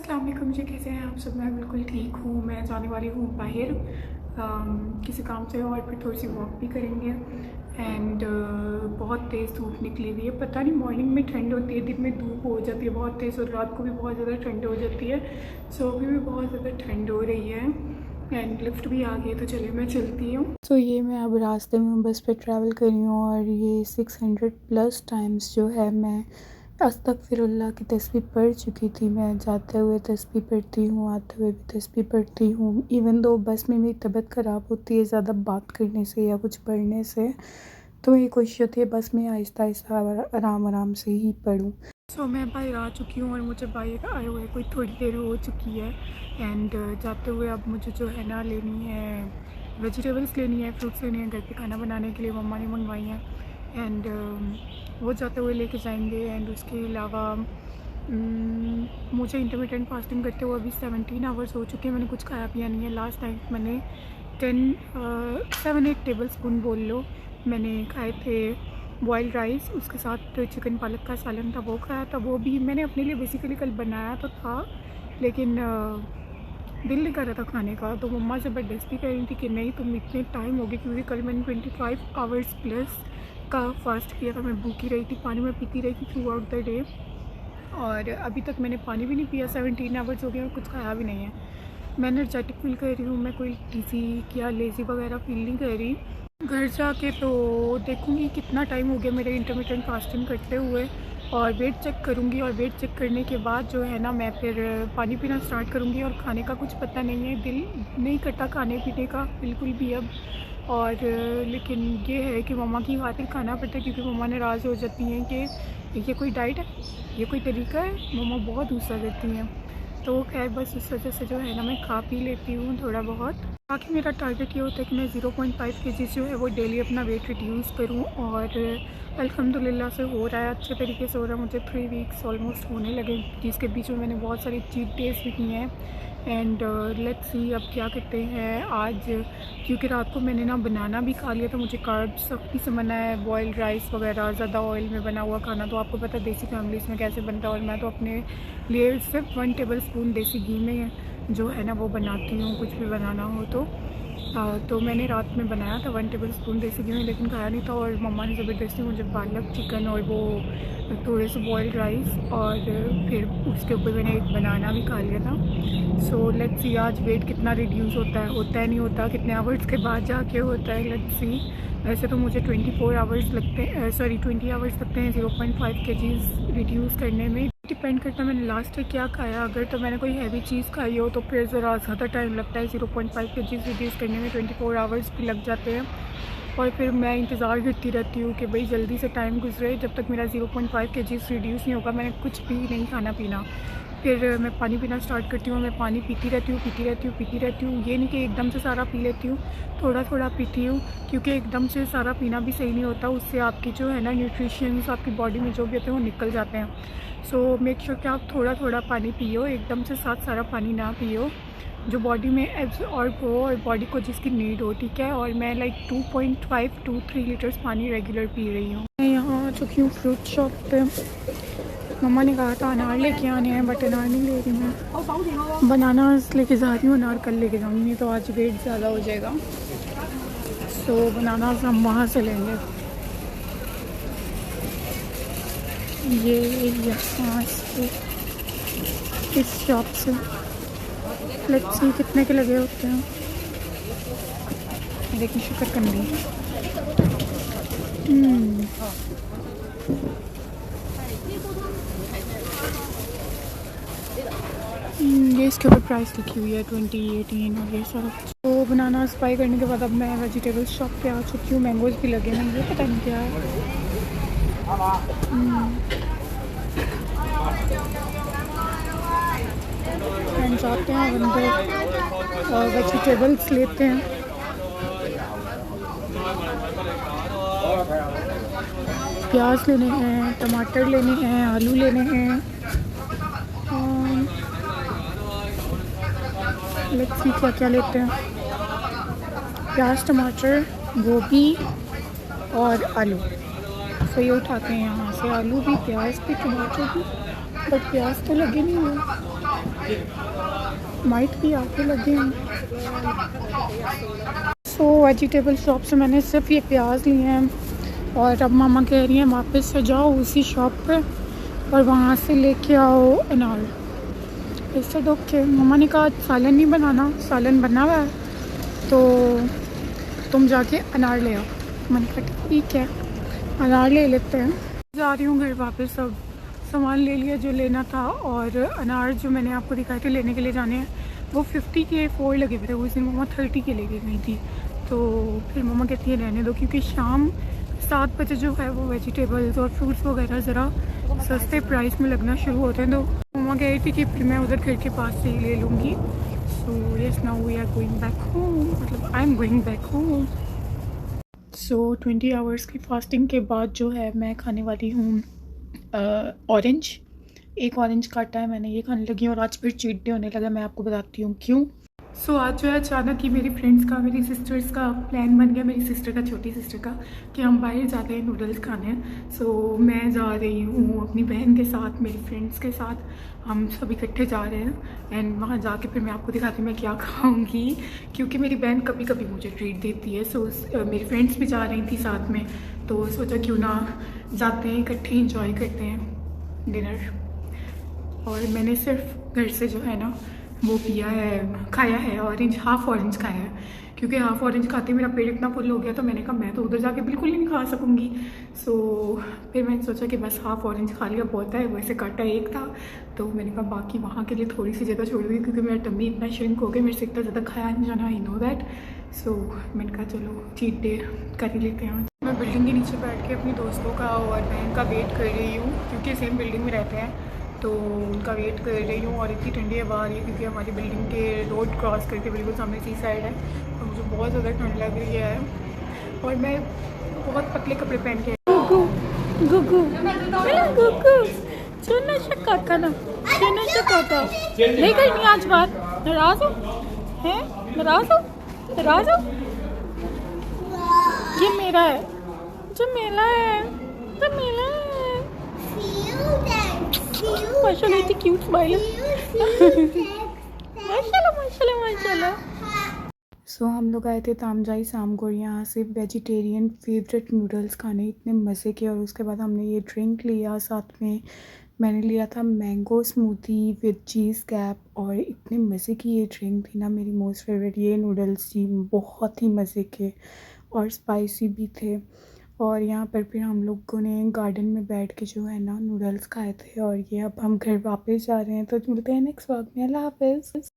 अस्सलाम वालेकुम जी, कैसे हैं आप सब। मैं बिल्कुल ठीक हूँ। मैं जाने वाली हूँ बाहर किसी काम से, और फिर थोड़ी सी वॉक भी करेंगे। एंड बहुत तेज़ धूप निकली हुई है। पता नहीं मॉर्निंग में ठंड होती है, दिन में धूप हो जाती है बहुत तेज़, और रात को भी बहुत ज़्यादा ठंड हो जाती है। सो अभी भी बहुत ज़्यादा ठंड हो रही है एंड लिफ्ट भी आ गई है, तो चलिए मैं चलती हूँ। सो ये मैं अब रास्ते में बस पे ट्रैवल कर रही हूँ, और ये 600+ टाइम्स जो है मैं अस्तगफिरुल्लाह की तस्बीह पढ़ चुकी थी। मैं जाते हुए तस्बीह पढ़ती हूँ, आते हुए भी तस्बीह पढ़ती हूँ। इवन दो बस में मेरी तबीयत ख़राब होती है ज़्यादा बात करने से या कुछ पढ़ने से, तो मेरी कोशिश होती है बस में आहिस्ता आहिस्ता आराम आराम से ही पढ़ूँ। सो मैं बाहर आ चुकी हूँ, और मुझे बाहर आए हुए कोई थोड़ी देर हो चुकी है। एंड जाते हुए अब मुझे जो है ना लेनी है, वेजिटेबल्स लेनी है, फ्रूट्स लेनी है घर पे खाना बनाने के लिए, मम्मा ने मंगवाई हैं। एंड वो जाते हुए लेके जाएंगे। एंड उसके अलावा मुझे इंटरमिटेंट फास्टिंग करते हुए अभी 17 आवर्स हो चुके हैं। मैंने कुछ खाया पिया नहीं है। लास्ट टाइम मैंने 7-8 टेबल स्पून बोल लो मैंने खाए थे बॉइल्ड राइस, उसके साथ चिकन पालक का सालन था, वो खाया था। वो भी मैंने अपने लिए बेसिकली कल बनाया तो था, लेकिन दिल नहीं कर रहा था खाने का। तो मम्मा ज़बरदस्ती कर रही थी कि नहीं तुम इतने टाइम हो गए, क्योंकि कल मैंने 25 आवर्स प्लस का फास्ट किया था। मैं भूखी रही थी, पानी में पीती रही थी थ्रू आउट द डे, और अभी तक मैंने पानी भी नहीं पिया। 17 आवर्स हो गए और कुछ खाया भी नहीं है। मैं एनर्जेटिक फील कर रही हूँ, मैं कोई टीसी या लेज़ी वगैरह फील नहीं कर रही। घर जाके तो देखूँगी कितना टाइम हो गया मेरे इंटरमिटेंट फास्टिंग करते हुए, और वेट चेक करूँगी। और वेट चेक करने के बाद जो है ना मैं फिर पानी पीना स्टार्ट करूँगी। और खाने का कुछ पता नहीं है, दिल नहीं करता खाने पीने का बिल्कुल भी अब। और लेकिन ये है कि मम्मा की खातिर खाना पड़ता है, क्योंकि मम्मा नाराज़ हो जाती हैं कि ये कोई डाइट है, ये कोई तरीका है। मम्मा बहुत गुस्सा करती हैं। तो खैर बस उस वजह से जो है ना मैं खा पी लेती हूँ थोड़ा बहुत। बाकी मेरा टारगेट ये होता है कि मैं 0.5 kg जो है वो डेली अपना वेट रिड्यूस करूँ, और अल्हम्दुलिल्लाह से हो रहा है, अच्छे तरीके से हो रहा है। मुझे 3 वीक्स ऑलमोस्ट होने लगे, जिसके बीच में मैंने बहुत सारी चीट डेज भी किए हैं। एंड लेट्स सी अब क्या करते हैं आज, क्योंकि रात को मैंने ना बनाना भी खा लिया था। मुझे कार्ब्स सख्ती से मना है, बॉइल्ड राइस वगैरह, ज़्यादा ऑयल में बना हुआ खाना। तो आपको पता है देसी फैमिलीज़ में कैसे बनता है, और मैं तो अपने लिए सिर्फ 1 टेबल स्पून देसी घी में जो है ना वो बनाती हूँ, कुछ भी बनाना हो तो मैंने रात में बनाया था 1 टेबल स्पून देसी घी में, लेकिन खाया नहीं था। और मम्मा ने ज़बरदस्ती मुझे पालक चिकन और वो थोड़े से बॉइल्ड राइस, और फिर उसके ऊपर मैंने एक बनाना भी खा लिया था। सो लेट्स सी आज वेट कितना रिड्यूस होता है नहीं होता, कितने आवर्स के बाद जाके होता है, लेट्स सी। वैसे तो मुझे 24 आवर्स लगते हैं, 20 आवर्स लगते हैं 0.5 kg रिड्यूस करने में। डिपेंड करता है मैंने लास्ट टाइम क्या खाया। अगर तो मैंने कोई हैवी चीज़ खाई हो तो फिर ज़रा ज़्यादा टाइम लगता है 0.5 kg रिड्यूस करने में, 24 आवर्स भी लग जाते हैं। और फिर मैं इंतज़ार करती रहती हूँ कि भाई जल्दी से टाइम गुजरे। जब तक मेरा 0.5 kg रिड्यूस नहीं होगा मैंने कुछ भी नहीं खाना पीना। फिर मैं पानी पीना स्टार्ट करती हूँ। मैं पानी पीती रहती हूँ। ये नहीं कि एकदम से सारा पी लेती हूँ, थोड़ा थोड़ा पीती हूँ, क्योंकि एकदम से सारा पीना भी सही नहीं होता। उससे आपकी जो है ना न्यूट्रिशंस आपकी बॉडी में जो भी होते हैं वो निकल जाते हैं। सो मेक श्योर कि आप थोड़ा थोड़ा पानी पियो, एकदम से साथ सारा पानी ना पियो, जो बॉडी में एब्जॉर्ब हो और बॉडी को जिसकी नीड हो, ठीक है। और मैं लाइक 2.5 to 3 लीटर्स पानी रेगुलर पी रही हूँ। मैं यहाँ आ चुकी हूँ फ्रूट शॉप पे। मम्मा ने कहा था अनार लेके आने हैं, बट अनार नहीं ले रही मैं, बनाना लेके जा रही हूँ। अनार कल लेके जाऊँगी, नहीं तो आज वेट ज़्यादा हो जाएगा। सो बनाना हम वहाँ से लेंगे। ये यहाँ से इस शॉप से। लेट्स सी कितने के लगे होते हैं। देखिए शकरकंदी, ये इसके ऊपर प्राइस लिखी हुई है 20, 18 और ये सब। तो बनाना बाई करने के बाद अब मैं वेजिटेबल्स शॉप पे आ चुकी हूँ। मैंगोज़ भी लगे हैं, ये पता नहीं क्या है। एंड जाते हैं अंदर और वेजिटेबल्स लेते हैं। प्याज लेने हैं, टमाटर लेने हैं, आलू लेने हैं। लेट्स सी क्या क्या लेते हैं। प्याज, टमाटर, गोभी और आलू। तो ये उठाते हैं यहाँ से, आलू भी, प्याज भी, टमाटर भी, बट प्याज तो लगे नहीं हुए। माइट भी आके लगे हैं। सो वेजिटेबल शॉप से मैंने सिर्फ ये प्याज लिए हैं और अब मामा कह रही हैं वापस से जाओ उसी शॉप पे और वहाँ से लेके आओ अनार। इससे तो ओके, मामा ने कहा सालन नहीं बनाना, सालन बना हुआ है तो तुम जाके अनार ले आओ। मैंने कहा ठीक है अनार ले लेते हैं। जा रही हूँ घर वापस, सब सामान ले लिया जो लेना था और अनार जो मैंने आपको दिखाए थे लेने के लिए जाने हैं वो 50 के 4 लगे हुए थे। उस दिन मम्मा 30 के लेके गई थी तो फिर मम्मा कहती है रहने दो, क्योंकि शाम 7 बजे जो है वो वेजिटेबल्स और फ्रूट्स वगैरह ज़रा सस्ते प्राइस में लगना शुरू होते हैं। तो मम्मा कह रही थी कि फिर मैं उधर घर के पास से ही ले लूँगी। So yes now we are going back home, मतलब I am going back home. So 20 hours की फास्टिंग के बाद जो है मैं खाने वाली हूँ ऑरेंज। एक ऑरेंज काटा है मैंने, ये खाने लगी और आज फिर चीट डे होने लगा। मैं आपको बताती हूँ क्यों। सो आज जो है अचानक ही मेरी फ्रेंड्स का, मेरी सिस्टर्स का प्लान बन गया, मेरी सिस्टर का, छोटी सिस्टर का, कि हम बाहर जाते हैं नूडल्स खाने। सो मैं जा रही हूँ अपनी बहन के साथ, मेरी फ्रेंड्स के साथ, हम सब इकट्ठे जा रहे हैं एंड वहाँ जाके फिर मैं आपको दिखाती हूँ मैं क्या खाऊँगी, क्योंकि मेरी बहन कभी कभी मुझे ट्रीट देती है। सो मेरी फ्रेंड्स भी जा रही थी साथ में तो सोचा क्यों ना जाते हैं इकट्ठे इंजॉय करते हैं डिनर। और मैंने सिर्फ घर से जो है ना वो पिया है, खाया है ऑरेंज, हाफ़ ऑरेंज खाया है, क्योंकि हाफ़ ऑरेंज खाते मेरा पेट इतना फुल हो गया तो मैंने कहा मैं तो उधर जाके बिल्कुल ही नहीं खा सकूँगी। सो फिर मैंने सोचा कि बस हाफ़ ऑरेंज खा लिया बहुत है। वैसे काटा एक था तो मैंने कहा बाकी वहाँ के लिए थोड़ी सी जगह छोड़ दी, क्योंकि मेरा टम्मी इतना श्रिंक हो गया, मेरे से इतना ज़्यादा खाया नहीं जाना, आई नो दैट। सो मैंने कहा चलो चीट डे कर ही लेते हैं। मैं बिल्डिंग के नीचे बैठ के अपनी दोस्तों का और बहन का वेट कर रही हूँ, क्योंकि सेम बिल्डिंग में रहते हैं तो उनका वेट कर रही हूँ। और इतनी ठंडी हवा आ रही है क्योंकि हमारी बिल्डिंग के रोड क्रॉस करके बिल्कुल सामने सी साइड है और मुझे बहुत ज़्यादा ठंड लग रही है और मैं बहुत पतले कपड़े पहन के। गुगू गुगू गुगू चुना शक्का ना, चुना शक्का ले गई नहीं आज बात, नाराज हो हैं, नाराज हो, नाराज हो। ये मेरा है, जो मेला है, जो मेला है। माशाल्लाह इतनी क्यूट स्माइल है। माशाल्लाह माशाल्लाह माशाल्लाह। सो हम लोग आए थे तामजाई सामगोर यहाँ से वेजिटेरियन फेवरेट नूडल्स खाने, इतने मज़े के। और उसके बाद हमने ये ड्रिंक लिया, साथ में मैंने लिया था mango smoothie with cheese cap और इतने मज़े की ये ड्रिंक थी ना, मेरी मोस्ट फेवरेट। ये नूडल्स थी बहुत ही मज़े के और स्पाइसी भी थे। और यहाँ पर फिर हम लोगों ने गार्डन में बैठ के जो है ना नूडल्स खाए थे। और ये अब हम घर वापस जा रहे हैं तो मिलते हैं नेक्स्ट व्लॉग में। अल्लाह हाफ़िज़।